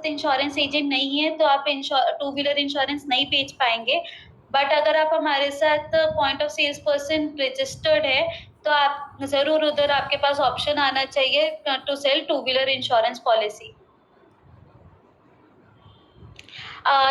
Insurance agent नहीं है तो आप टू व्हीलर इंश्योरेंस नहीं बेच पाएंगे। बट अगर आप हमारे साथ point of sales person registered है तो आप जरूर उधर आपके पास ऑप्शन आना चाहिए to sell two wheeler insurance policy.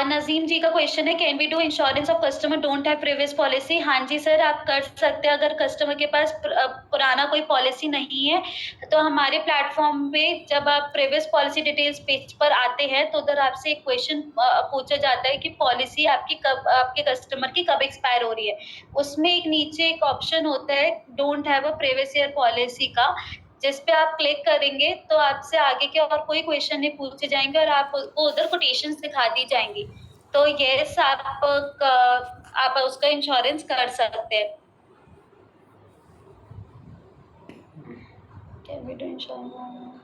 Najeem ji का क्वेश्चन है, can we do insurance of customer don't have previous policy? हाँ जी सर, आप कर सकते हैं। अगर कस्टमर के पास पुराना कोई पॉलिसी नहीं है तो हमारे प्लेटफॉर्म पे जब आप प्रीवियस पॉलिसी डिटेल्स पेज पर आते हैं तो उधर आपसे एक क्वेश्चन पूछा जाता है कि पॉलिसी आपकी कब, आपके कस्टमर की कब एक्सपायर हो रही है। उसमें एक नीचे एक ऑप्शन होता है don't have a previous year policy का, जिस पे आप क्लिक करेंगे तो आपसे आगे के और कोई क्वेश्चन नहीं पूछे जाएंगे और आपको उधर कोटेशन दिखा दी जाएंगी। तो यस, आप उसका इंश्योरेंस कर सकते हैं। Can we do insurance?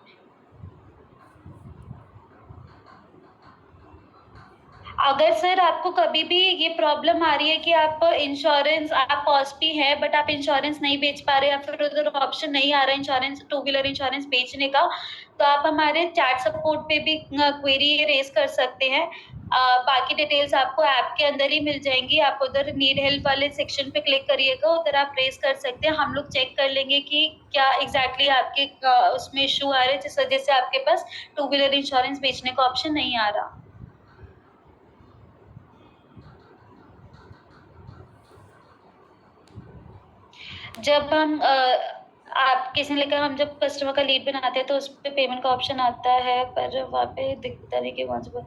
अगर सर आपको कभी भी ये प्रॉब्लम आ रही है कि आप इंश्योरेंस, आप पॉस्पी है बट आप इंश्योरेंस नहीं बेच पा रहे या फिर उधर ऑप्शन नहीं आ रहा इंश्योरेंस, टू व्हीलर इंश्योरेंस बेचने का, तो आप हमारे चैट सपोर्ट पे भी क्वेरी रेज कर सकते हैं। बाकी डिटेल्स आपको ऐप के अंदर ही मिल जाएंगी। आप उधर नीड हेल्प वाले सेक्शन पे क्लिक करिएगा, उधर आप रेज कर सकते हैं। हम लोग चेक कर लेंगे कि क्या एग्जैक्टली आपके उसमें इशू आ रहा है जिस वजह से आपके पास टू व्हीलर इंश्योरेंस बेचने का ऑप्शन नहीं आ रहा। जब हम आप किसी ने लेकर हम जब कस्टमर का लीड बनाते हैं तो उस पे पेमेंट का ऑप्शन आता है, पर वहाँ पे दिखता नहीं कि कौन सा।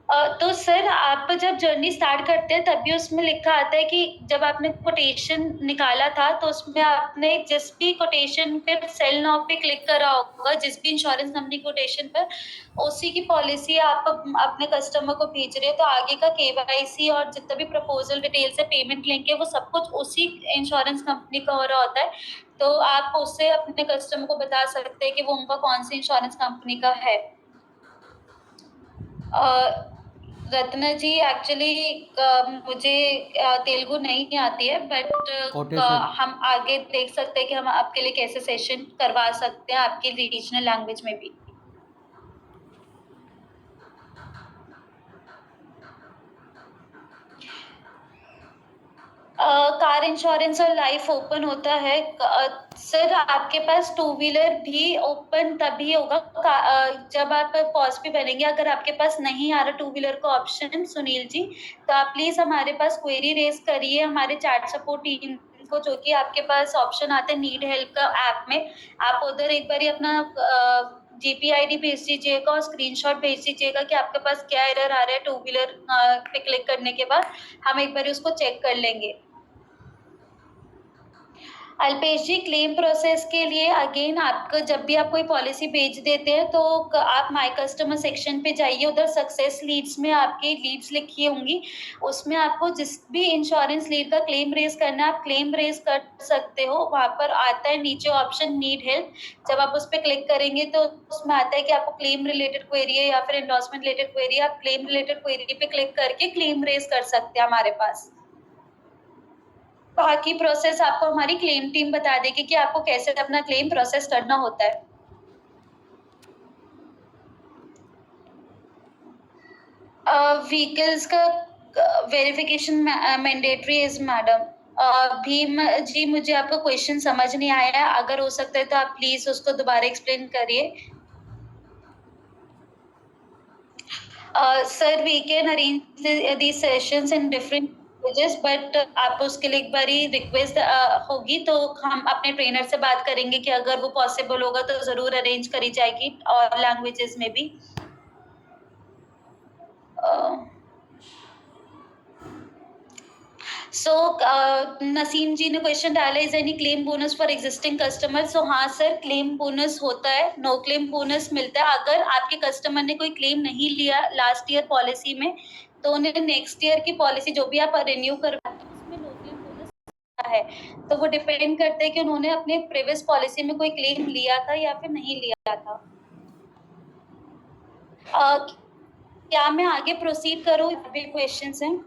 तो सर आप जब जर्नी स्टार्ट करते हैं तब भी उसमें लिखा आता है कि जब आपने कोटेशन निकाला था तो उसमें आपने जिस भी कोटेशन पे सेल नाउ पे क्लिक करा होगा, जिस भी इंश्योरेंस कंपनी कोटेशन पर, उसी की पॉलिसी आप अपने कस्टमर को भेज रहे हो तो आगे का केवाईसी और जितना भी प्रपोजल डिटेल्स है, पेमेंट लिंक है, वो सब कुछ उसी इंश्योरेंस कंपनी का हो रहा होता है। तो आप उससे अपने कस्टमर को बता सकते हैं कि वो उनका कौन सी इंश्योरेंस कंपनी का है। रत्ना जी, एक्चुअली मुझे तेलुगु नहीं आती है बट हम आगे देख सकते हैं कि हम आपके लिए कैसे सेशन करवा सकते हैं आपकी रीजनल लैंग्वेज में भी। कार इंश्योरेंस और लाइफ ओपन होता है सर, आपके पास टू व्हीलर भी ओपन तभी होगा जब आप पॉज पे बनेंगे। अगर आपके पास नहीं आ रहा टू व्हीलर का ऑप्शन सुनील जी, तो आप प्लीज हमारे पास क्वेरी रेज करिए हमारे चैट सपोर्ट टीम को, जो कि आपके पास ऑप्शन आते हैं नीड हेल्प का ऐप में। आप उधर एक बार अपना GPID भेज दीजिएगा और स्क्रीनशॉट भेज दीजिएगा कि आपके पास क्या एरर आ रहा है टू व्हीलर पे क्लिक करने के बाद। हम एक बार उसको चेक कर लेंगे। अल्पेश जी, क्लेम प्रोसेस के लिए अगेन आपको जब भी आप कोई पॉलिसी बेच देते हैं तो आप माय कस्टमर सेक्शन पे जाइए, उधर सक्सेस लीड्स में आपकी लीड्स लिखी होंगी, उसमें आपको जिस भी इंश्योरेंस लीड का क्लेम रेज करना है आप क्लेम रेज कर सकते हो। वहां पर आता है नीचे ऑप्शन नीड हेल्प, जब आप उस पर क्लिक करेंगे तो उसमें आता है कि आपको क्लेम रिलेटेड क्वेरी है या फिर एंडोर्समेंट रिलेटेड क्वेरी। आप क्लेम रिलेटेड क्वेरी पे क्लिक करके क्लेम रेज कर सकते हैं हमारे पास। बाकी प्रोसेस आपको हमारी क्लेम टीम बता देगी कि आपको कैसे अपना क्लेम प्रोसेस करना होता है। व्हीकल्स का verification mandatory is madam. Bheem ji, मुझे आपका क्वेश्चन समझ नहीं आया है, अगर हो सकता है तो आप प्लीज उसको दोबारा एक्सप्लेन करिए। Sir, we can arrange these sessions in different languages, but आप उसके लिए एक बारी रिक्वेस्ट होगी तो हम अपने ट्रेनर से बात करेंगे कि अगर वो पॉसिबल होगा तो जरूर अरेंज करी जाएगी और लैंग्वेजेस में भी। सो नसीम जी ने क्वेश्चन डाला, is any claim bonus for existing customer? So हाँ सर, क्लेम बोनस होता है, नो क्लेम बोनस मिलता है। अगर आपके कस्टमर ने कोई क्लेम नहीं लिया लास्ट ईयर पॉलिसी में तो उन्हें नेक्स्ट ईयर की पॉलिसी जो भी आप रिन्यू करवाते हैं उसमें नो क्लेम बोनस है। तो वो डिपेंड करता है कि उन्होंने अपने प्रीवियस पॉलिसी में कोई क्लेम लिया था या फिर नहीं लिया था। क्या मैं आगे प्रोसीड करूँ? भी क्वेश्चंस हैं।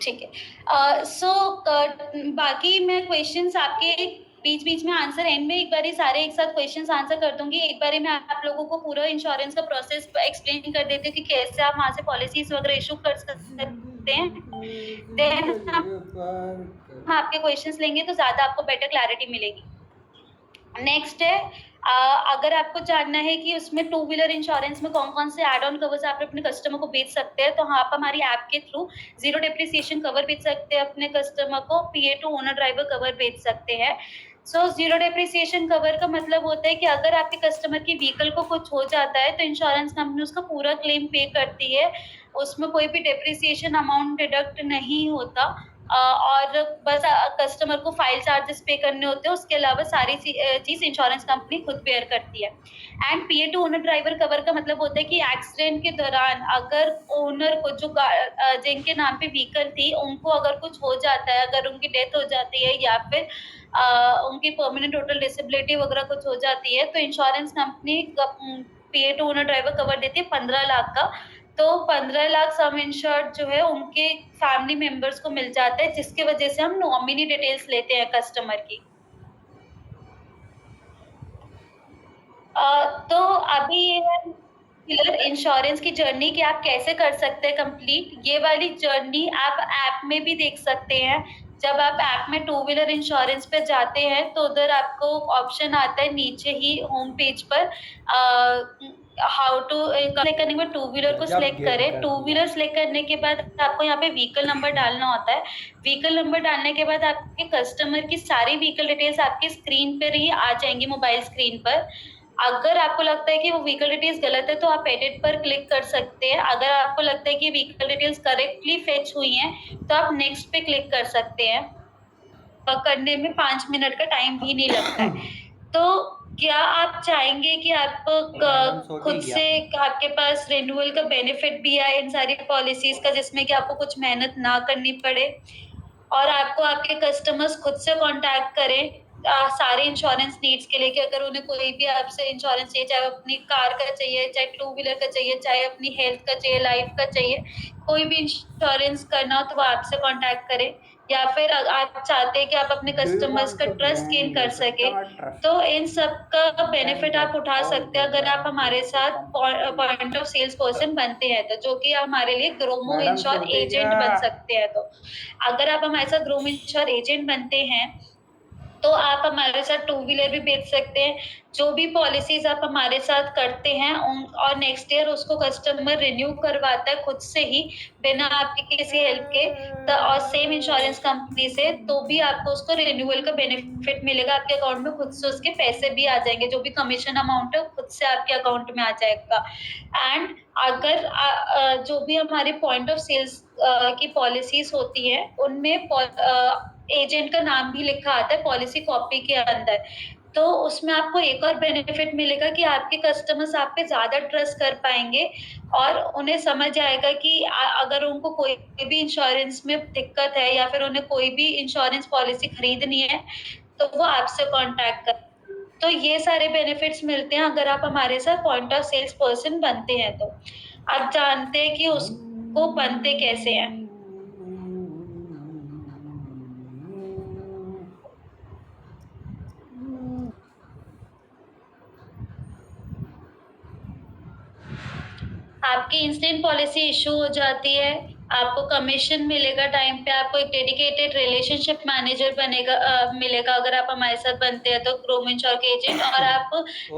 ठीक है। सो बाकी मैं क्वेश्चंस आपके बीच बीच में आंसर एंड में एक बारी सारे एक साथ क्वेश्चंस आंसर कर दूंगी। एक बारी मैं आप लोगों को पूरा इंश्योरेंस का प्रोसेस एक्सप्लेन कर देती हूँ कि कैसे आप वहां से पॉलिसीज वगैरह इशू कर सकते हैं। देन हम आपके क्वेश्चंस लेंगे तो ज्यादा आपको बेटर क्लैरिटी मिलेगी। नेक्स्ट है, अगर आपको जानना है कि उसमें टू व्हीलर इंश्योरेंस में कौन कौन से एड ऑन कवर्स आप अपने कस्टमर को बेच सकते हैं, तो हाँ, आप हमारी ऐप के थ्रू जीरो डेप्रिसिएशन कवर बेच सकते हैं अपने कस्टमर को, PA to owner driver cover बेच सकते हैं। सो जीरो डेप्रिसिएशन कवर का मतलब होता है कि अगर आपके कस्टमर की व्हीकल को कुछ हो जाता है तो इंश्योरेंस कंपनी उसका पूरा क्लेम पे करती है, उसमें कोई भी डेप्रिसिएशन अमाउंट डिडक्ट नहीं होता। और बस कस्टमर को फाइल चार्जेस पे करने होते हैं, उसके अलावा सारी चीज इंश्योरेंस कंपनी खुद बेयर करती है। And PA to owner driver cover का मतलब होता है कि एक्सीडेंट के दौरान अगर ओनर को जो जिनके नाम पे व्हीकल थी उनको अगर कुछ हो जाता है, अगर उनकी डेथ हो जाती है या फिर उनकी परमानेंट टोटल डिसेबिलिटी वगैरह कुछ हो जाती है, तो insurance company PA to owner driver cover देती है 15 लाख का। तो 15 लाख सम इंश्योर्ड जो है उनके फैमिली मेंबर्स को मिल जाता है, जिसकी वजह से हम नॉमिनी डिटेल्स लेते हैं कस्टमर की। तो अभी ये है इंश्योरेंस की जर्नी कि आप कैसे कर सकते हैं कंप्लीट। ये वाली जर्नी आप ऐप में भी देख सकते हैं। जब आप ऐप में टू व्हीलर इंश्योरेंस पे जाते हैं तो उधर आपको ऑप्शन आता है नीचे ही होम पेज पर, हाउ टू सेलेक्ट करने के बाद टू व्हीलर को सिलेक्ट करें। टू व्हीलर सिलेक्ट करने के बाद आपको यहाँ पे व्हीकल नंबर डालना होता है। व्हीकल नंबर डालने के बाद आपके कस्टमर की सारी व्हीकल डिटेल्स आपकी स्क्रीन पर ही आ जाएंगी, मोबाइल स्क्रीन पर। अगर आपको लगता है कि वो व्हीकल डिटेल्स गलत है तो आप एडिट पर क्लिक कर सकते हैं। अगर आपको लगता है कि व्हीकल डिटेल्स करेक्टली फेच हुई हैं तो आप नेक्स्ट पे क्लिक कर सकते हैं। करने में 5 मिनट का टाइम भी नहीं लगता है। तो क्या आप चाहेंगे कि आप खुद से आपके पास रिन्यूअल का बेनिफिट भी आए इन सारी पॉलिसीज का, जिसमें कि आपको कुछ मेहनत ना करनी पड़े और आपको आपके कस्टमर्स खुद से कांटेक्ट करें सारे इंश्योरेंस नीड्स के लिए, कि अगर उन्हें कोई भी आपसे इंश्योरेंस चाहिए, चाहे अपनी कार का चाहिए, चाहे टू व्हीलर का चाहिए, चाहे अपनी हेल्थ का चाहिए, लाइफ का चाहिए, कोई भी इंश्योरेंस करना हो तो वो आपसे कांटेक्ट करें। या फिर आप चाहते हैं कि आप अपने कस्टमर्स का ट्रस्ट गेन कर सके, तो इन सब का बेनिफिट आप उठा सकते हैं अगर आप हमारे साथ पॉइंट ऑफ सेल्स पर्सन बनते हैं, तो जो कि हमारे लिए ग्रोमो इंश्योर एजेंट बन सकते हैं। तो अगर आप हमारे साथ ग्रोमो इंश्योर एजेंट बनते हैं तो आप हमारे साथ टू व्हीलर भी बेच सकते हैं। जो भी पॉलिसीज आप हमारे साथ करते हैं और नेक्स्ट ईयर उसको कस्टमर रिन्यू करवाता है खुद से ही, बिना आपके किसी हेल्प के, और सेम इंश्योरेंस कंपनी से, तो भी आपको उसको रिन्यूअल का बेनिफिट मिलेगा। आपके अकाउंट में खुद से उसके पैसे भी आ जाएंगे, जो भी कमीशन अमाउंट है खुद से आपके अकाउंट में आ जाएगा। एंड अगर जो भी हमारे पॉइंट ऑफ सेल्स की पॉलिसीज होती है उनमें एजेंट का नाम भी लिखा आता है पॉलिसी कॉपी के अंदर, तो उसमें आपको एक और बेनिफिट मिलेगा कि आपके कस्टमर्स आप पे ज्यादा ट्रस्ट कर पाएंगे और उन्हें समझ आएगा कि अगर उनको कोई भी इंश्योरेंस में दिक्कत है या फिर उन्हें कोई भी इंश्योरेंस पॉलिसी खरीदनी है तो वो आपसे कांटेक्ट कर। तो ये सारे बेनिफिट्स मिलते हैं अगर आप हमारे साथ पॉइंट ऑफ सेल्स पर्सन बनते हैं। तो आप जानते हैं कि उसको बनते कैसे हैं। आपकी इंस्टेंट पॉलिसी इशू हो जाती है, आपको कमीशन मिलेगा टाइम पे, आपको एक डेडिकेटेड रिलेशनशिप मैनेजर मिलेगा अगर आप हमारे साथ बनते हैं तो, ग्रोमो इंश्योर के एजेंट, और आप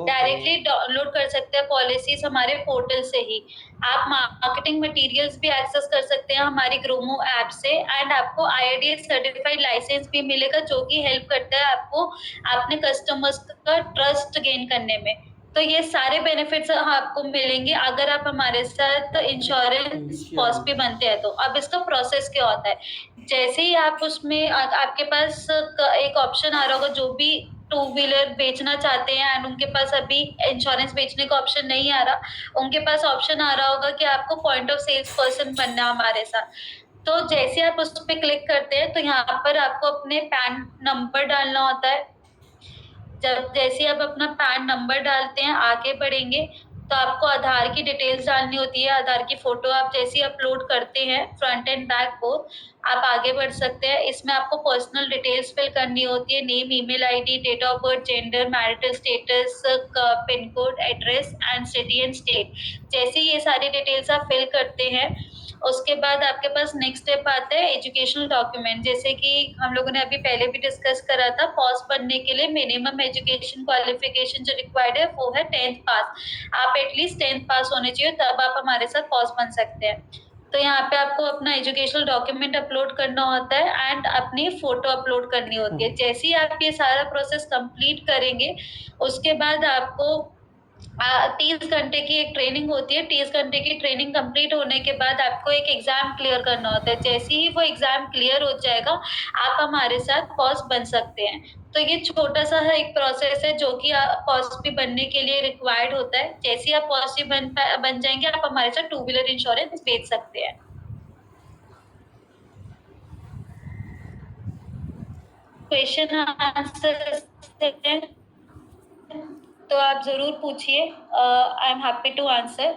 डायरेक्टली डाउनलोड कर सकते हैं पॉलिसीज हमारे पोर्टल से ही। आप मार्केटिंग मटेरियल्स भी एक्सेस कर सकते हैं हमारी ग्रोमो ऐप से, एंड आपको IRDAI सर्टिफाइड लाइसेंस भी मिलेगा जो कि हेल्प करता है आपको अपने कस्टमर्स का ट्रस्ट गेन करने में। तो ये सारे बेनिफिट्स आपको मिलेंगे अगर आप हमारे साथ इंश्योरेंस पॉस पे बनते हैं। तो अब इसका प्रोसेस क्या होता है, जैसे ही आप उसमें आपके पास एक ऑप्शन आ रहा होगा, जो भी टू व्हीलर बेचना चाहते हैं एंड उनके पास अभी इंश्योरेंस बेचने का ऑप्शन नहीं आ रहा, उनके पास ऑप्शन आ रहा होगा कि आपको पॉइंट ऑफ सेल्स पर्सन बनना हमारे साथ। तो जैसे आप उस पर क्लिक करते हैं तो यहाँ पर आपको अपने पैन नंबर डालना होता है। जब जैसे आप अपना पैन नंबर डालते हैं, आगे बढ़ेंगे तो आपको आधार की डिटेल्स डालनी होती है। आधार की फोटो आप जैसे ही अपलोड करते हैं फ्रंट एंड बैक को, आप आगे बढ़ सकते हैं। इसमें आपको पर्सनल डिटेल्स फिल करनी होती है, name, email ID, date of birth, gender, marital status, pin code, address and city and state. जैसे ही ये सारी डिटेल्स आप फिल करते हैं, उसके बाद आपके पास नेक्स्ट स्टेप आता है एजुकेशनल डॉक्यूमेंट। जैसे कि हम लोगों ने अभी पहले भी डिस्कस करा था, पॉस बनने के लिए मिनिमम एजुकेशन क्वालिफिकेशन जो रिक्वायर्ड है वो है 10th पास। आप एटलीस्ट 10th पास होने चाहिए, तब आप हमारे साथ पॉस बन सकते हैं। तो यहाँ पे आपको अपना एजुकेशनल डॉक्यूमेंट अपलोड करना होता है एंड अपनी फोटो अपलोड करनी होती है। जैसे ही आप ये सारा प्रोसेस कंप्लीट करेंगे, उसके बाद आपको 30 घंटे की एक ट्रेनिंग होती है। 30 घंटे की ट्रेनिंग कंप्लीट होने के बाद आपको एक एग्जाम क्लियर करना होता है। जैसे ही वो एग्जाम क्लियर हो जाएगा, आप हमारे साथ पॉस बन सकते हैं। तो ये छोटा सा है एक प्रोसेस है जो कि पॉस भी बनने के लिए रिक्वायर्ड होता है। जैसे ही आप पॉस भी बन जाएंगे, आप हमारे साथ 2 व्हीलर इंश्योरेंस बेच सकते हैं। क्वेश्चन आंसर तो आप जरूर पूछिए, I am happy to answer.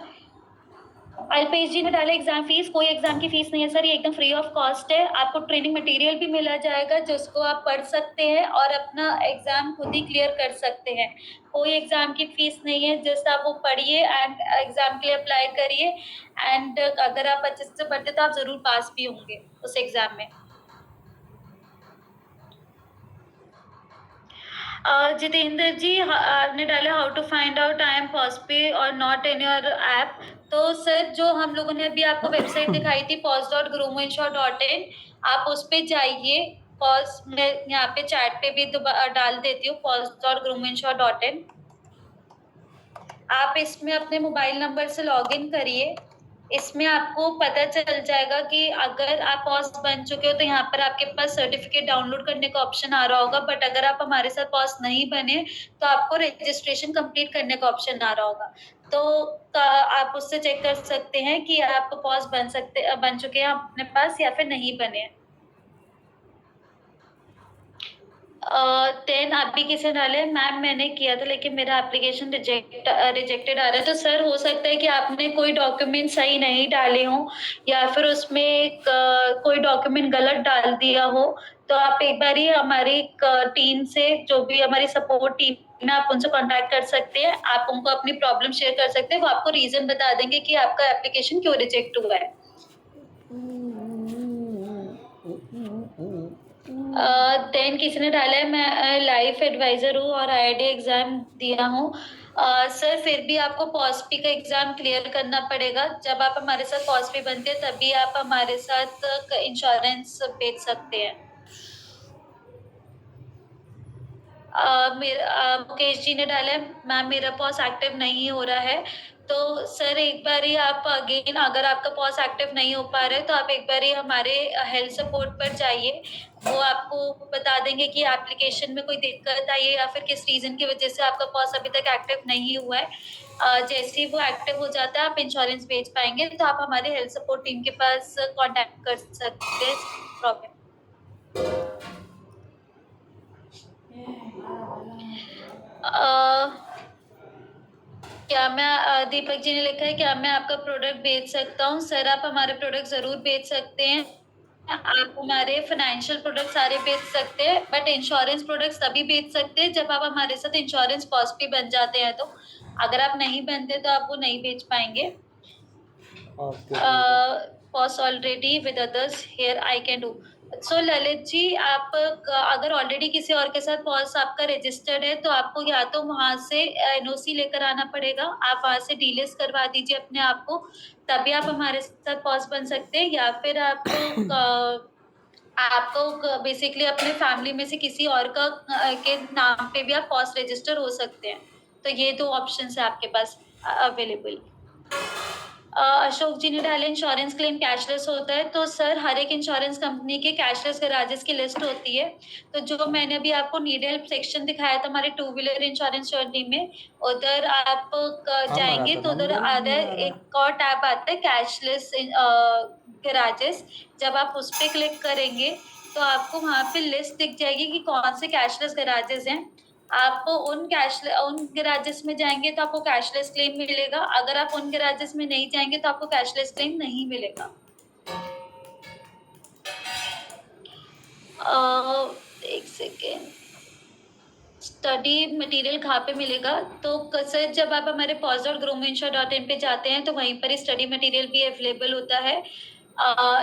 Alpesh ji ने डाला एग्जाम फीस, कोई एग्जाम की फीस नहीं है सर, ये एकदम फ्री ऑफ कॉस्ट है। आपको ट्रेनिंग मटेरियल भी मिला जाएगा जिसको आप पढ़ सकते हैं और अपना एग्जाम खुद ही क्लियर कर सकते हैं। कोई एग्जाम की फीस नहीं है, जस्ट आप वो पढ़िए एंड एग्जाम के लिए अप्लाई करिए। एंड अगर आप अच्छे से पढ़ते तो आप जरूर पास भी होंगे उस एग्जाम में। जितेंद्र जी आपने डाला how to find out I am POSP और नॉट इन योर ऐप। तो सर जो हम लोगों ने अभी आपको वेबसाइट दिखाई थी pos.groominsure.in, आप उस पे जाइए। पॉज मैं यहाँ पे चैट पे भी डाल देती हूँ, pos.groominsure.in। आप इसमें अपने मोबाइल नंबर से लॉग इन करिए। इसमें आपको पता चल जाएगा कि अगर आप पॉस बन चुके हो तो यहाँ पर आपके पास सर्टिफिकेट डाउनलोड करने का ऑप्शन आ रहा होगा। बट अगर आप हमारे साथ पॉस नहीं बने तो आपको रजिस्ट्रेशन कंप्लीट करने का ऑप्शन आ रहा होगा। तो आप उससे चेक कर सकते हैं कि आप पॉस बन चुके हैं अपने पास या फिर नहीं बने हैं। देन अभी किसी डाले मैम मैंने किया था लेकिन मेरा एप्लीकेशन रिजेक्टेड आ रहा है। तो सर हो सकता है कि आपने कोई डॉक्यूमेंट सही नहीं डाले हो या फिर उसमें कोई डॉक्यूमेंट गलत डाल दिया हो। तो आप एक बार ही हमारी टीम से, जो भी हमारी सपोर्ट टीम है, आप उनसे कांटेक्ट कर सकते हैं। आप उनको अपनी प्रॉब्लम शेयर कर सकते हैं, वो आपको रीजन बता देंगे कि आपका एप्लीकेशन क्यों रिजेक्ट हुआ है। देन किसी ने डाला है मैं लाइफ एडवाइजर हूँ और आईआईटी एग्जाम दिया हूँ। सर फिर भी आपको पॉस्पी का एग्जाम क्लियर करना पड़ेगा। जब आप हमारे साथ पॉस्पी बनते हैं तभी आप हमारे साथ इंश्योरेंस बेच सकते हैं। मुकेश जी ने डाला है मैम मेरा पॉस एक्टिव नहीं हो रहा है। तो सर एक बार ही आप अगेन, अगर आपका पॉस एक्टिव नहीं हो पा रहा है तो आप एक बार ही हमारे हेल्थ सपोर्ट पर जाइए। वो आपको बता देंगे कि एप्लीकेशन में कोई दिक्कत आई है या फिर किस रीजन की वजह से आपका पॉस अभी तक एक्टिव नहीं हुआ है। जैसे ही वो एक्टिव हो जाता है आप इंश्योरेंस बेच पाएंगे। तो आप हमारे हेल्थ सपोर्ट टीम के पास कॉन्टेक्ट कर सकते हैं प्रॉब्लम। क्या मैं दीपक जी ने लिखा है क्या मैं आपका प्रोडक्ट बेच सकता हूँ? सर आप हमारे प्रोडक्ट जरूर बेच सकते हैं। आप हमारे फाइनेंशियल प्रोडक्ट सारे बेच सकते हैं, बट इंश्योरेंस प्रोडक्ट्स तभी बेच सकते हैं जब आप हमारे साथ इंश्योरेंस पॉलिसी बन जाते हैं। तो अगर आप नहीं बनते तो आप वो नहीं बेच पाएंगे। POS already with others here I can do. So Lalit ji, आप अगर ऑलरेडी किसी और के साथ पॉस आपका रजिस्टर्ड है तो आपको या तो वहां से एनओसी लेकर आना पड़ेगा, आप वहां से डीलिस्ट करवा दीजिए अपने आप को, तभी आप हमारे साथ पॉस बन सकते हैं। या फिर आपको बेसिकली अपने फैमिली में से किसी और का के नाम पे भी आप पॉस रजिस्टर हो सकते हैं। तो ये 2 ऑप्शन है आपके पास अवेलेबल। अशोक जी ने डाले इंश्योरेंस क्लेम कैशलेस होता है। तो सर हर एक इंश्योरेंस कंपनी के कैशलेस गैराजेस की लिस्ट होती है। तो जो मैंने अभी आपको नीडल सेक्शन दिखाया था हमारे 2 व्हीलर इंश्योरेंस जर्नी में, उधर आप जाएंगे तो उधर एक और टैब आता है कैशलेस गैराजेस। जब आप उस पर क्लिक करेंगे तो आपको वहाँ पे लिस्ट दिख जाएगी कि कौन से कैशलेस गैराजेस हैं। आप उन गैराजेस में जाएंगे तो आपको कैशलेस क्लेम मिलेगा, अगर आप उन गैराजेस में नहीं जाएंगे तो आपको कैशलेस क्लेम नहीं मिलेगा। एक सेकेंड, स्टडी मटेरियल कहाँ पे मिलेगा? तो सर जब आप हमारे pause.gromensure.in पे जाते हैं तो वहीं पर ही स्टडी मटेरियल भी अवेलेबल होता है।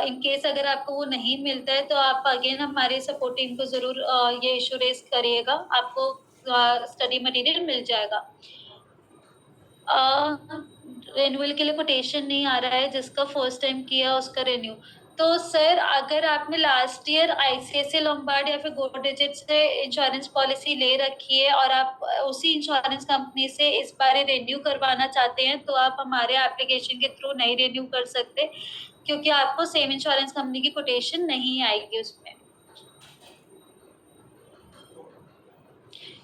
इन केस अगर आपको वो नहीं मिलता है तो आप अगेन हमारे सपोर्ट टीम को जरूर ये इशू रेज करिएगा, आपको स्टडी मटेरियल मिल जाएगा। रेन्यूअल के लिए कोटेशन नहीं आ रहा है, जिसका फर्स्ट टाइम किया उसका रेन्यू। तो सर अगर आपने लास्ट ईयर आईसीआईसीआई लोम्बार्ड या फिर गो डिजिट से इंश्योरेंस पॉलिसी ले रखी है और आप उसी इंश्योरेंस कंपनी से इस बार रेन्यू करवाना चाहते हैं तो आप हमारे एप्लीकेशन के थ्रू नहीं रेन्यू कर सकते, क्योंकि आपको सेम इंश्योरेंस कंपनी की कोटेशन नहीं आएगी उसमें।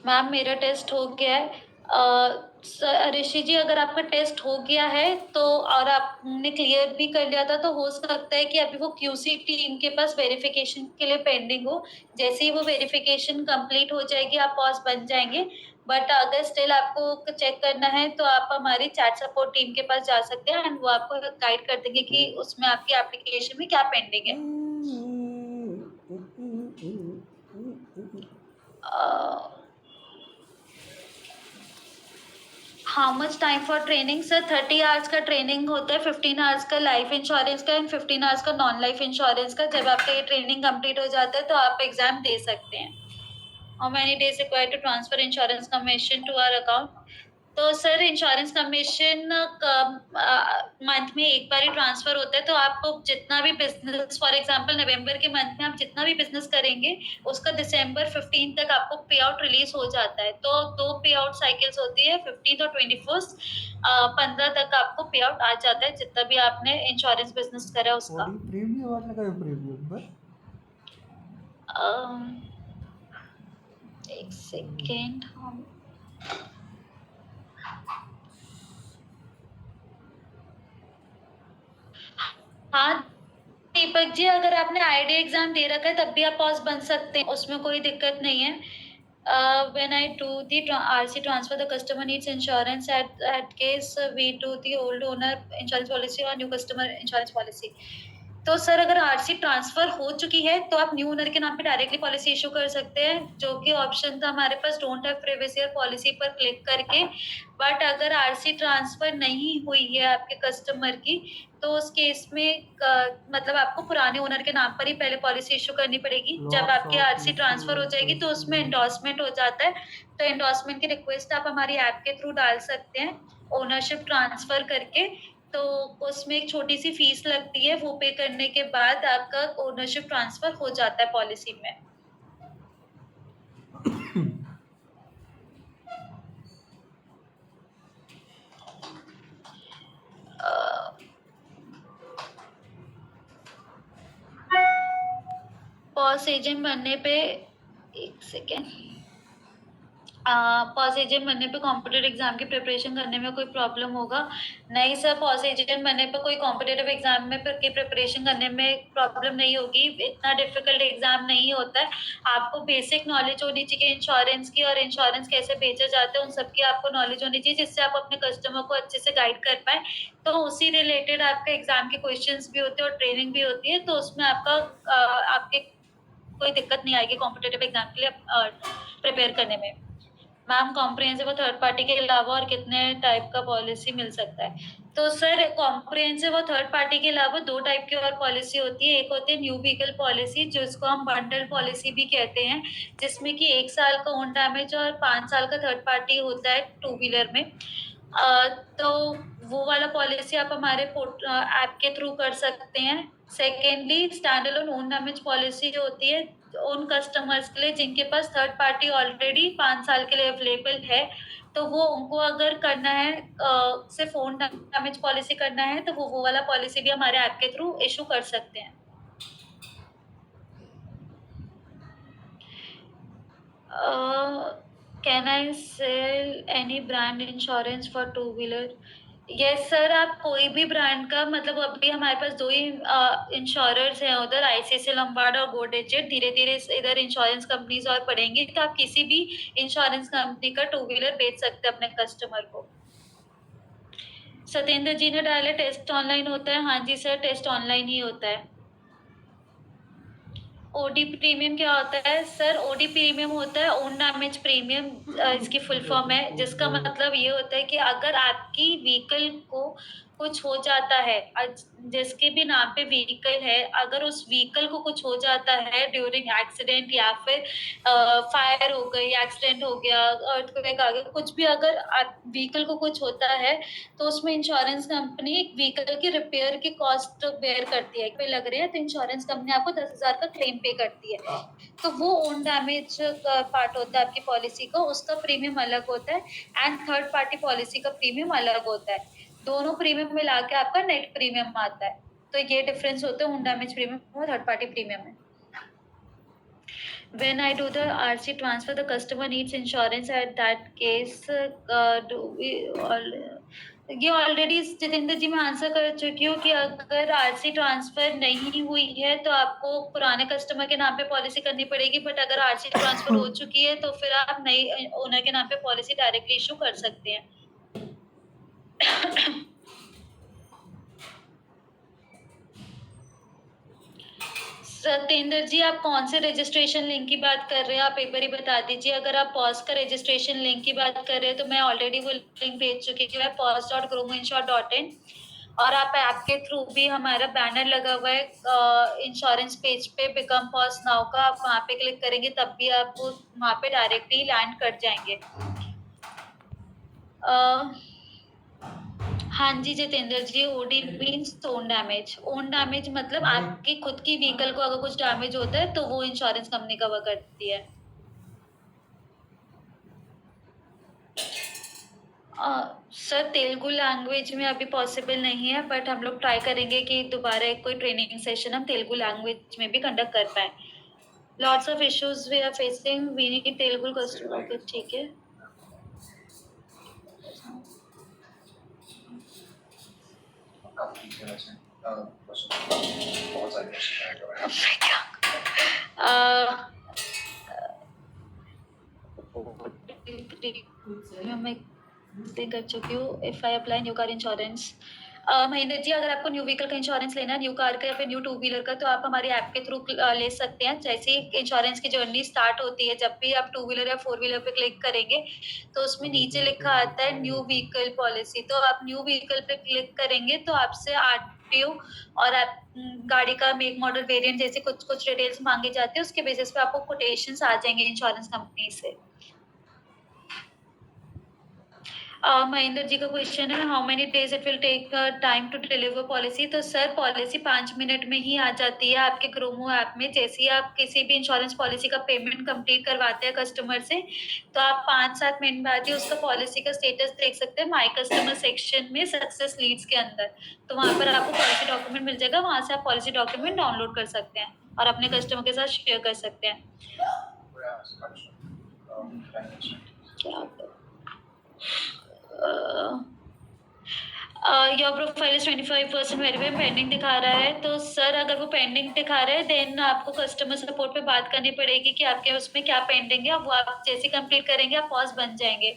मैम मेरा टेस्ट हो गया है। ऋषि जी अगर आपका टेस्ट हो गया है तो और आपने क्लियर भी कर लिया था तो हो सकता है कि अभी वो क्यूसी टीम के पास वेरिफिकेशन के लिए पेंडिंग हो। जैसे ही वो वेरिफिकेशन कंप्लीट हो जाएगी आप पॉज बन जाएंगे। बट अगर स्टिल आपको चेक करना है तो आप हमारी चैट सपोर्ट टीम के पास जा सकते हैं एंड वो आपको गाइड कर देंगे कि उसमें आपकी एप्लीकेशन में क्या पेंडिंग है। How much time for training? Sir 30 hours का ट्रेनिंग होता है, 15 आवर्स का लाइफ इंश्योरेंस का एंड 15 आवर्स का नॉन लाइफ इंश्योरेंस का। जब आपका ये ट्रेनिंग कंप्लीट हो जाता है तो आप एग्जाम दे सकते हैं। How many days required to transfer insurance commission to our account? तो सर इंश्योरेंस कमीशन मंथ में एक बार ही ट्रांसफर होता है, तो आपको जितना भी बिजनेस, फॉर एग्जांपल नवंबर के मंथ में आप जितना भी बिजनेस करेंगे उसका दिसंबर 15 तक आपको पे आउट रिलीज हो जाता है। तो दो पे आउट साइकिल्स होती है, 15 और 21, 15 तक आपको पे आउट आ जाता है जितना भी आपने इंश्योरेंस बिजनेस करा उसका। एक सेकेंड, हाँ दीपक जी अगर आपने आईडी एग्जाम दे रखा है तब भी आप पॉज बन सकते हैं, उसमें कोई दिक्कत नहीं है। when I do the RC transfer, the customer needs insurance at case we do the old owner insurance policy or new customer insurance policy। तो सर अगर आरसी ट्रांसफर हो चुकी है तो आप न्यू ओनर के नाम पे डायरेक्टली पॉलिसी इशू कर सकते हैं, जो कि ऑप्शन था हमारे पास don't have previous year policy पर क्लिक करके। बट अगर आरसी ट्रांसफर नहीं हुई है आपके कस्टमर की तो उस केस में मतलब आपको पुराने ओनर के नाम पर ही पहले पॉलिसी इशू करनी पड़ेगी। जब आपकी आरसी ट्रांसफर हो जाएगी तो उसमें एंडोर्समेंट हो जाता है, तो एंडोर्समेंट की रिक्वेस्ट आप हमारी ऐप के थ्रू डाल सकते हैं ओनरशिप ट्रांसफर करके। तो उसमें एक छोटी सी फीस लगती है, वो पे करने के बाद आपका ओनरशिप ट्रांसफर हो जाता है पॉलिसी में। पॉज एजेंट बनने पे, एक सेकेंड, पॉज एजेंट बनने पे कॉम्पिटेटिव एग्जाम की प्रिपरेशन करने में कोई प्रॉब्लम होगा? नहीं सर, पॉज एजेंट बनने पे कोई कॉम्पिटेटिव एग्जाम में की प्रिपरेशन करने में प्रॉब्लम नहीं होगी, इतना डिफिकल्ट एग्जाम नहीं होता है। आपको बेसिक नॉलेज होनी चाहिए इंश्योरेंस की, और इंश्योरेंस कैसे बेचा जाता है उन सबकी आपको नॉलेज होनी चाहिए, जिससे आप अपने कस्टमर को अच्छे से गाइड कर पाए। तो उसी रिलेटेड आपका एग्जाम के क्वेश्चंस भी होते हैं और ट्रेनिंग भी होती है, तो उसमें आपका आपके कोई दिक्कत नहीं आएगी कॉम्पिटेटिव एग्जाम के लिए प्रिपेयर करने में। मैम कॉम्प्रिहेंसिव और थर्ड पार्टी के अलावा और कितने टाइप का पॉलिसी मिल सकता है? तो सर कॉम्प्रिहेंसिव और थर्ड पार्टी के अलावा दो टाइप की और पॉलिसी होती है। एक होती है न्यू व्हीकल पॉलिसी, जिसको हम बंडल पॉलिसी भी कहते हैं, जिसमें कि 1 साल का ओन डैमेज और 5 साल का थर्ड पार्टी होता है टू व्हीलर में। तो वो वाला पॉलिसी आप हमारे ऐप के थ्रू कर सकते हैं। Secondly stand alone own damage policy जो होती है उन कस्टमर्स के लिए जिनके पास थर्ड पार्टी ऑलरेडी 5 साल के लिए अवेलेबल है, तो वो उनको अगर करना है सिर्फ ओन डैमेज पॉलिसी करना है तो वो वाला पॉलिसी भी हमारे ऐप के थ्रू इशू कर सकते हैं। Can I sell any brand insurance for two wheeler? Yes sir, आप कोई भी ब्रांड का, मतलब अभी हमारे पास 2 ही इंश्योरर्स हैं उधर, आईसीआईसीआई लोम्बार्ड और गो डिजिट। धीरे-धीरे इधर इंश्योरेंस कंपनीज़ और बढ़ेंगी, तो आप किसी भी इंश्योरेंस कंपनी का टू व्हीलर बेच सकते हैं अपने कस्टमर को। सतेंद्र जी ने डाला टेस्ट ऑनलाइन होता है। हाँ जी सर, टेस्ट ऑनलाइन ही होता है। ओडी प्रीमियम क्या होता है सर? ओडी प्रीमियम होता है ओन डैमेज प्रीमियम, इसकी फुल फॉर्म है, जिसका मतलब ये होता है कि अगर आपकी व्हीकल को कुछ हो जाता है, जिसके भी नाम पे व्हीकल है, अगर उस व्हीकल को कुछ हो जाता है ड्यूरिंग एक्सीडेंट, या फिर फायर हो गई, एक्सीडेंट हो गया, अर्थक्वेक आ गया, कुछ भी अगर व्हीकल को कुछ होता है, तो उसमें इंश्योरेंस कंपनी व्हीकल की रिपेयर की कॉस्ट बेयर करती है। कोई लग रही है तो इंश्योरेंस कंपनी आपको 10,000 का क्लेम पे करती है। तो वो ओन डैमेज का पार्ट होता है आपकी पॉलिसी का, उसका प्रीमियम अलग होता है, एंड थर्ड पार्टी पॉलिसी का प्रीमियम अलग होता है। दोनों प्रीमियम मिला के आपका नेट प्रीमियम आता है। तो ये डिफरेंस होता है ओन डैमेज प्रीमियम और थर्ड पार्टी प्रीमियम में। When I do the RC transfer, the customer needs insurance. At that case, do we all, ये ऑलरेडी जितेंद्र जी मैं आंसर कर चुकी हूँ कि अगर आरसी ट्रांसफर नहीं हुई है तो आपको पुराने कस्टमर के नाम पे पॉलिसी करनी पड़ेगी, बट अगर आरसी ट्रांसफर हो चुकी है तो फिर आप नई ओनर के नाम पे पॉलिसी डायरेक्टली इशू कर सकते हैं। सतेंद्र जी, आप कौन से रजिस्ट्रेशन लिंक की बात कर रहे हैं? आप एक बार ही बता दीजिए। अगर आप पॉज का रजिस्ट्रेशन लिंक की बात कर रहे हैं तो मैं ऑलरेडी वो लिंक भेज चुकी हूँ, pause.groominsure.in, और आप ऐप के थ्रू भी, हमारा बैनर लगा हुआ है इंश्योरेंस पेज पे बिकम पॉज नाउ का, आप वहाँ पे क्लिक करेंगे तब भी आप वहाँ पे डायरेक्टली लैंड कर जाएंगे। हाँ जी Jitendra ji, OD means own damage. Own damage मतलब आपकी खुद की व्हीकल को अगर कुछ डैमेज होता है तो वो इंश्योरेंस कंपनी कवर करती है। सर तेलुगु लैंग्वेज में अभी पॉसिबल नहीं है, बट हम लोग ट्राई करेंगे कि दोबारा एक कोई ट्रेनिंग सेशन हम तेलुगु लैंग्वेज में भी कंडक्ट कर पाए। Lots of issues we are facing, we need Telugu customer. Okay ठीक है। मैं कर चुकी हूँ। If I apply new car insurance, Mahendra ji, अगर आपको न्यू व्हीकल का इंश्योरेंस लेना है, न्यू कार का या फिर न्यू टू व्हीलर का, तो आप हमारी ऐप के थ्रू ले सकते हैं। जैसे ही इंश्योरेंस की जर्नी स्टार्ट होती है, जब भी आप टू व्हीलर या फोर व्हीलर पे क्लिक करेंगे तो उसमें नीचे लिखा आता है न्यू व्हीकल पॉलिसी। तो आप न्यू व्हीकल पे क्लिक करेंगे तो आपसे आरटीओ और आप गाड़ी का मेक मॉडल वेरिएंट जैसे कुछ कुछ डिटेल्स मांगी जाती है, उसके बेसिस पे आपको कोटेशंस आ जाएंगे इंश्योरेंस कंपनी से। महेंद्र जी का क्वेश्चन है, how many days it will take time to deliver policy? तो सर पॉलिसी 5 मिनट में ही आ जाती है आपके ग्रोमो ऐप में। जैसे ही आप किसी भी इंश्योरेंस पॉलिसी का पेमेंट कंप्लीट करवाते हैं कस्टमर से, तो आप 5-7 मिनट बाद ही उसका पॉलिसी का स्टेटस देख सकते हैं माई कस्टमर सेक्शन में, सक्सेस लीड्स के अंदर। तो वहाँ पर आपको पॉलिसी डॉक्यूमेंट मिल जाएगा, वहाँ से आप पॉलिसी डॉक्यूमेंट डाउनलोड कर सकते हैं और अपने कस्टमर के साथ शेयर कर सकते हैं। Your profile is 25% verify, pending दिखा रहा है। तो सर अगर वो पेंडिंग दिखा रहा है देन आपको कस्टमर सपोर्ट पे बात करनी पड़ेगी कि आपके उसमें क्या पेंडिंग है। वो आप जैसे कंप्लीट करेंगे आप पॉज बन जाएंगे।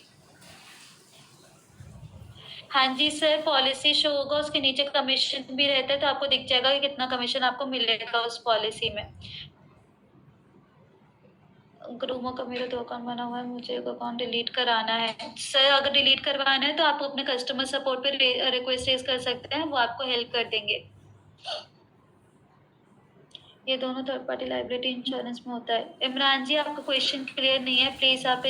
हाँ जी सर, पॉलिसी शो होगा, उसके नीचे कमीशन भी रहता है, तो आपको दिख जाएगा कि कितना कमीशन आपको मिलेगा उस पॉलिसी में। ग्रूमो का मेरा 2 अकाउंट बना हुआ है, मुझे एक अकाउंट डिलीट कराना है। सर अगर डिलीट करवाना है तो आप अपने कस्टमर सपोर्ट पे रिक्वेस्ट रेज कर सकते हैं, वो आपको हेल्प कर देंगे। ये दोनों थर्ड पार्टी लाइबिलिटी इंश्योरेंस में होता है। इमरान जी, आपका क्वेश्चन क्लियर नहीं है, प्लीज आप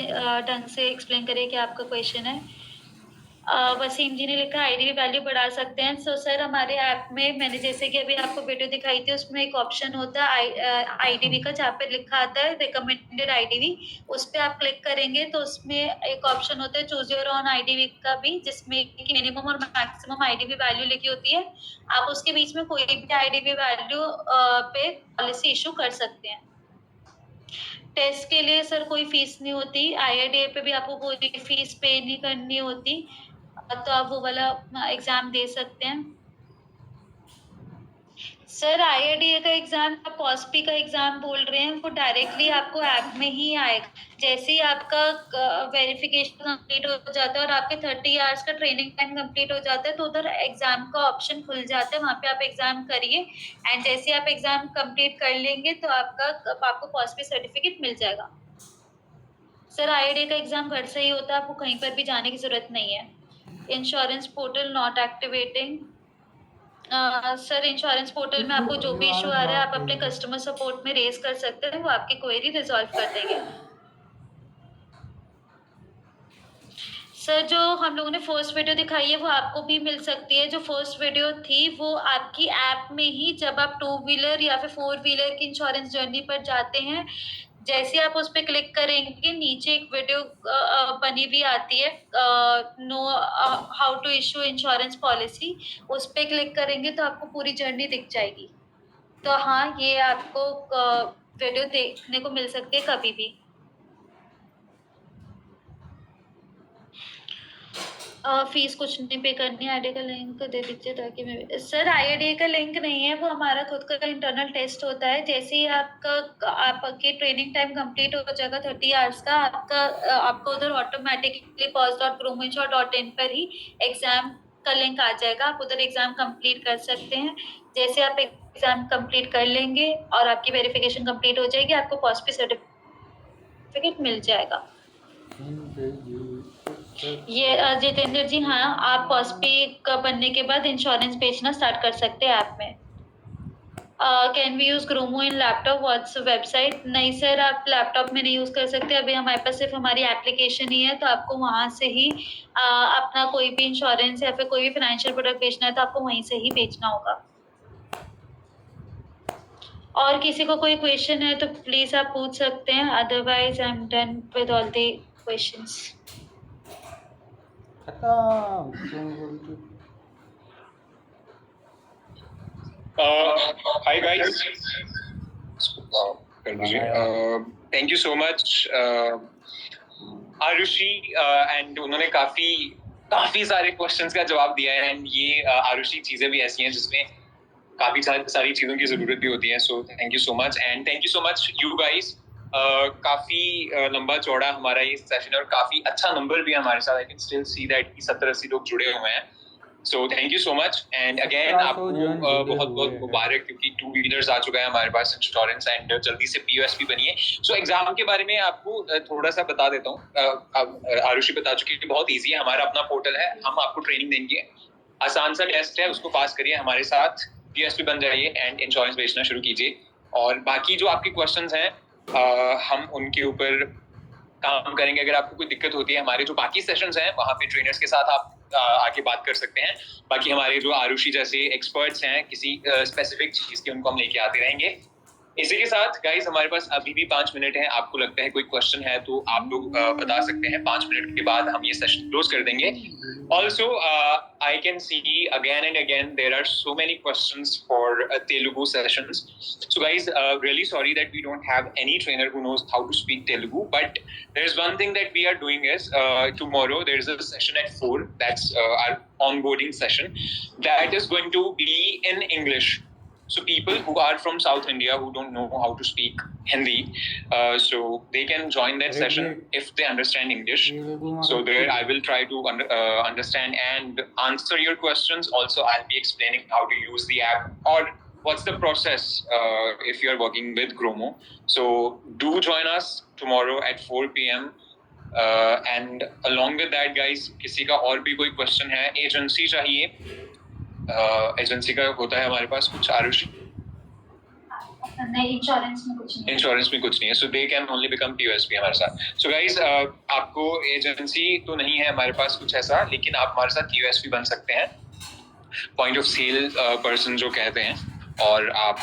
ढंग से एक्सप्लेन करिए कि आपका क्वेश्चन है। वसीम जी ने लिखा आईडीवी वैल्यू बढ़ा सकते हैं। सो सर हमारे ऐप में मैंने जैसे कि अभी आपको वीडियो दिखाई थी, उसमें एक ऑप्शन होता है आईडीवी का, जहाँ पे लिखा आता है रिकमेंडेड आईडीवी। उस पर आप क्लिक करेंगे तो उसमें एक ऑप्शन होता है चूज योर ऑन आईडीवी का भी, जिसमें कि मिनिमम और मैक्सिमम आईडीवी वैल्यू लिखी होती है। आप उसके बीच में कोई भी आईडीवी वैल्यू पे पॉलिसी इशू कर सकते हैं। टेस्ट के लिए सर कोई फीस नहीं होती, आईआरडीए पे भी आपको कोई फीस पे नहीं करनी होती। तो आप वो वाला एग्जाम दे सकते हैं। सर IIDA का एग्जाम, आप पॉस्पी का एग्जाम बोल रहे हैं, वो डायरेक्टली आपको ऐप में ही आएगा। जैसे ही आपका वेरिफिकेशन कंप्लीट हो जाता है और आपके 30 आवर्स का ट्रेनिंग टाइम कंप्लीट हो जाता है, तो उधर एग्जाम का ऑप्शन खुल जाता है, वहाँ पे आप एग्जाम करिए एंड जैसे आप एग्जाम कंप्लीट कर लेंगे तो आपको पॉस्पी सर्टिफिकेट मिल जाएगा। सर IIDA का एग्जाम घर से ही होता है, आपको कहीं पर भी जाने की जरूरत नहीं है। Insurance portal not activating. Sir insurance portal में आपको जो भी इशू आ रहा है आप अपने कस्टमर सपोर्ट में रेज कर सकते हैं, वो आपकी क्वेरी रिजॉल्व कर देंगे। सर जो हम लोगों ने फर्स्ट वीडियो दिखाई है वो आपको भी मिल सकती है। जो फर्स्ट वीडियो थी वो आपकी ऐप में ही, जब आप 2 व्हीलर या फिर 4 व्हीलर की इंश्योरेंस जर्नी पर जाते हैं, जैसे आप उस पर क्लिक करेंगे नीचे एक वीडियो बनी हुई आती है, know how to issue insurance policy, उस पर क्लिक करेंगे तो आपको पूरी जर्नी दिख जाएगी। तो हाँ, ये आपको वीडियो देखने को मिल सकती है कभी भी। फीस कुछ नहीं पे करनी है, IIDA का लिंक दे दीजिए ताकि मैं। सर IIDA का लिंक नहीं है, वो हमारा खुद का इंटरनल टेस्ट होता है। जैसे ही आपकी ट्रेनिंग टाइम कंप्लीट हो जाएगा 30 आवर्स का, आपका उधर ऑटोमेटिकली pause.gromenshaw.in पर ही एग्जाम का लिंक आ जाएगा, आप उधर एग्जाम कंप्लीट कर सकते हैं। जैसे आप एग्जाम कंप्लीट कर लेंगे और आपकी वेरिफिकेशन कंप्लीट हो जाएगी, आपको पॉस्पी सर्टिफिकेट मिल जाएगा। ये जितेंद्र जी, हाँ, आप पॉस्पी बनने के बाद इंश्योरेंस बेचना स्टार्ट कर सकते हैं ऐप में। Can we use GroMo in laptop, what's website? नहीं सर, आप लैपटॉप में नहीं यूज कर सकते, अभी हमारे पास सिर्फ हमारी एप्लीकेशन ही है, तो आपको वहां से ही अपना कोई भी इंश्योरेंस या फिर कोई भी फाइनेंशियल प्रोडक्ट बेचना है तो आपको वहीं से ही बेचना होगा। और किसी को कोई क्वेश्चन है तो प्लीज आप पूछ सकते हैं, otherwise I am done with all the questions. Hi guys. Thank you so much Aarushi, and उन्होंने काफी सारे क्वेश्चंस का जवाब दिया है। एंड ये आरुषि चीजें भी ऐसी हैं जिसमें काफी सारी चीजों की जरूरत भी होती है। So thank you so much and thank you so much you guys. काफी लंबा चौड़ा हमारा ये सेशन है और काफी अच्छा नंबर भी है हमारे साथ। I can still see that 70-80 लोग जुड़े हुए हैं। So thank you so much and again आपको बहुत बहुत मुबारक, क्योंकि 2 व्हीलर्स आ चुका है हमारे पास इंश्योरेंस एंड जल्दी से POS भी बनिए। सो एग्जाम के बारे में आपको थोड़ा सा बता देता हूँ। आरुषि बता चुकी है कि बहुत ईजी है, हमारा अपना पोर्टल है, हम आपको ट्रेनिंग देंगे, आसान सा टेस्ट है, उसको पास करिए, हमारे साथ POS भी बन जाइए एंड इंश्योरेंस बेचना शुरू कीजिए। और बाकी जो आपके क्वेश्चंस हैं हम उनके ऊपर काम करेंगे। अगर आपको कोई दिक्कत होती है, हमारे जो बाकी सेशंस हैं वहाँ पे ट्रेनर्स के साथ आप आके बात कर सकते हैं। बाकी हमारे जो आरुषि जैसे एक्सपर्ट्स हैं किसी स्पेसिफिक चीज के, उनको हम लेके आते रहेंगे। इसी के साथ गाइस हमारे पास अभी भी 5 मिनट है। आपको लगता है कोई क्वेश्चन है तो आप लोग बता सकते हैं। 5 मिनट के बाद हम ये सेशन क्लोज कर देंगे। Also, I can see again and again there are so many questions for Telugu sessions. So guys, really sorry that we don't have any trainer who knows how to speak Telugu. But there's one thing that we are doing is tomorrow there is a session at 4. That's our onboarding session. That is going to be in English. So people who are from South India who don't know how to speak Hindi, so they can join that session if they understand English. So there I will try to understand and answer your questions. Also, I'll be explaining how to use the app or what's the process if you are working with Gromo. So do join us tomorrow at 4 p.m. And along with that, guys, किसी का और भी कोई question है, agency चाहिए, agency का होता है हमारे पास कुछ, आरुषि? नहीं, इंश्योरेंस में कुछ नहीं है। So they can only become POS भी हमारे साथ। सो गाइस, आपको एजेंसी तो नहीं है हमारे पास कुछ ऐसा, लेकिन आप हमारे साथ POS भी बन सकते हैं, पॉइंट ऑफ सेल पर्सन जो कहते हैं। और आप